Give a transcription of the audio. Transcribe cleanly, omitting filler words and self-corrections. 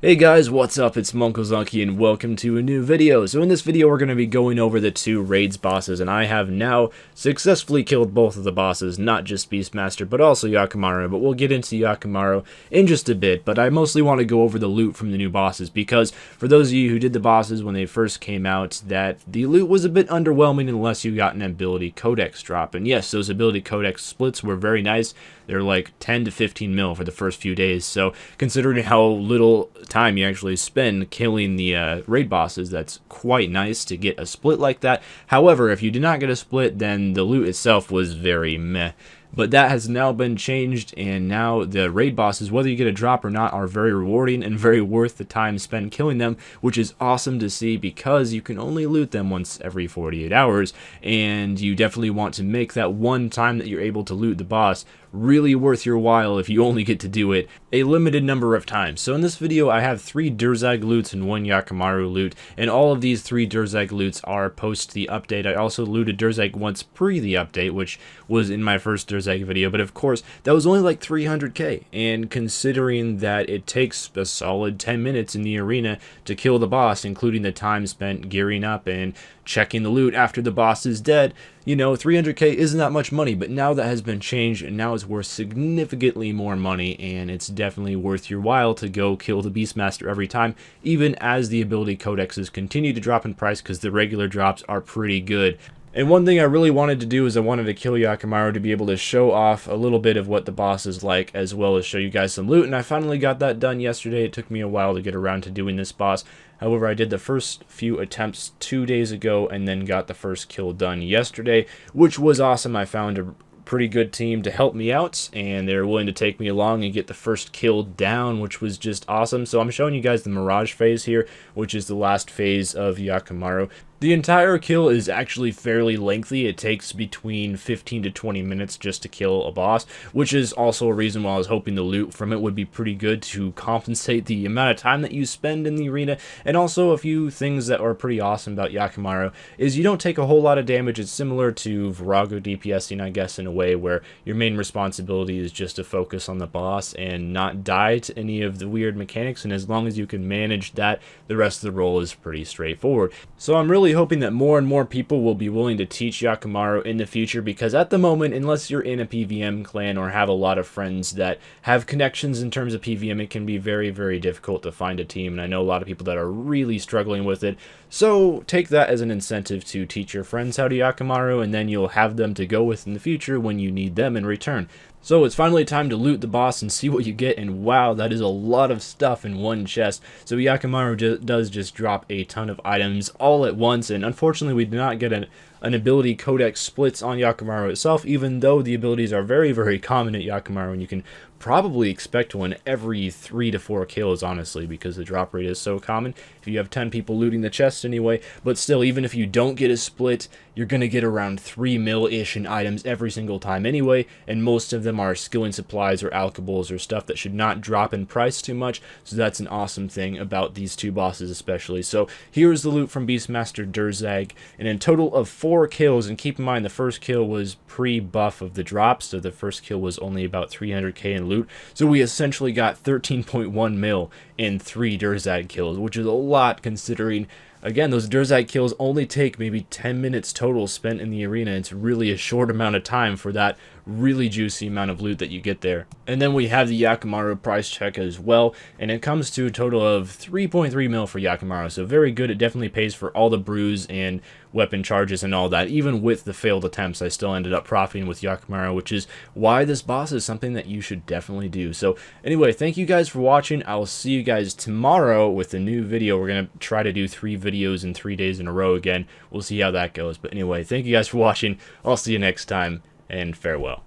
Hey guys, what's up? It's Monkozaki and welcome to a new video. So in this video we're going to be going over the two raids bosses, and I have now successfully killed both of the bosses, not just Beastmaster but also Yakamaru, but we'll get into Yakamaru in just a bit. But I mostly want to go over the loot from the new bosses, because for those of you who did the bosses when they first came out, that the loot was a bit underwhelming unless you got an ability codex drop. And yes, those ability codex splits were very nice. They're like 10 to 15 mil for the first few days, so considering how little time you actually spend killing the raid bosses, that's quite nice to get a split like that. However, if you did not get a split, then the loot itself was very meh. But that has now been changed, and now the raid bosses, whether you get a drop or not, are very rewarding and very worth the time spent killing them, which is awesome to see because you can only loot them once every 48 hours, and you definitely want to make that one time that you're able to loot the boss really worth your while if you only get to do it a limited number of times. So in this video I have 3 Durzag loots and 1 Yakamaru loot, and all of these 3 Durzag loots are post the update. I also looted Durzag once pre the update, which was in my first Durzag video, but of course that was only like 300k, and considering that it takes a solid 10 minutes in the arena to kill the boss, including the time spent gearing up and checking the loot after the boss is dead, you know, 300k isn't that much money. But now that has been changed, and now it's worth significantly more money, and it's definitely worth your while to go kill the Beastmaster every time, even as the ability codexes continue to drop in price, because the regular drops are pretty good. And one thing I really wanted to do is I wanted to kill Yakamaru to be able to show off a little bit of what the boss is like, as well as show you guys some loot, and I finally got that done yesterday. It took me a while to get around to doing this boss. However, I did the first few attempts 2 days ago and then got the first kill done yesterday, which was awesome. I found a pretty good team to help me out, and they were willing to take me along and get the first kill down, which was just awesome. So I'm showing you guys the Mirage phase here, which is the last phase of Yakamaru. The entire kill is actually fairly lengthy. It takes between 15 to 20 minutes just to kill a boss, which is also a reason why I was hoping the loot from it would be pretty good to compensate the amount of time that you spend in the arena. And also a few things that are pretty awesome about Yakamaru is you don't take a whole lot of damage. It's similar to Virago DPSing, I guess, in a way, where your main responsibility is just to focus on the boss and not die to any of the weird mechanics, and as long as you can manage that, the rest of the role is pretty straightforward. So I'm really hoping that more and more people will be willing to teach Yakamaru in the future, because at the moment, unless you're in a PVM clan or have a lot of friends that have connections in terms of PVM, it can be very, very difficult to find a team, and I know a lot of people that are really struggling with it. So take that as an incentive to teach your friends how to Yakamaru, and then you'll have them to go with in the future when you need them in return. So it's finally time to loot the boss and see what you get, and wow, that is a lot of stuff in one chest. So Yakamaru does just drop a ton of items all at once, and unfortunately we did not get an ability codex splits on Yakamaru itself, even though the abilities are very, very common at Yakamaru, and you can probably expect one every 3 to 4 kills, honestly, because the drop rate is so common if you have 10 people looting the chest anyway. But still, even if you don't get a split, you're gonna get around 3 mil-ish in items every single time anyway, and most of them are skilling supplies or alkables or stuff that should not drop in price too much. So that's an awesome thing about these two bosses especially. So here's the loot from Beastmaster Durzag, and in total of 4 kills, and keep in mind the first kill was pre-buff of the drop, so the first kill was only about 300k in loot. So we essentially got 13.1 mil in 3 Durzag kills, which is a lot considering, again, those Durzag kills only take maybe 10 minutes total spent in the arena. It's really a short amount of time for that really juicy amount of loot that you get there. And then we have the Yakamaru price check as well, and it comes to a total of 3.3 mil for Yakamaru, so very good. It definitely pays for all the brews and weapon charges and all that. Even with the failed attempts, I still ended up profiting with Yakamaru, which is why this boss is something that you should definitely do. So anyway, thank you guys for watching. I will see you guys tomorrow with a new video. We're going to try to do 3 videos in 3 days in a row again. We'll see how that goes. But anyway, thank you guys for watching. I'll see you next time, and farewell.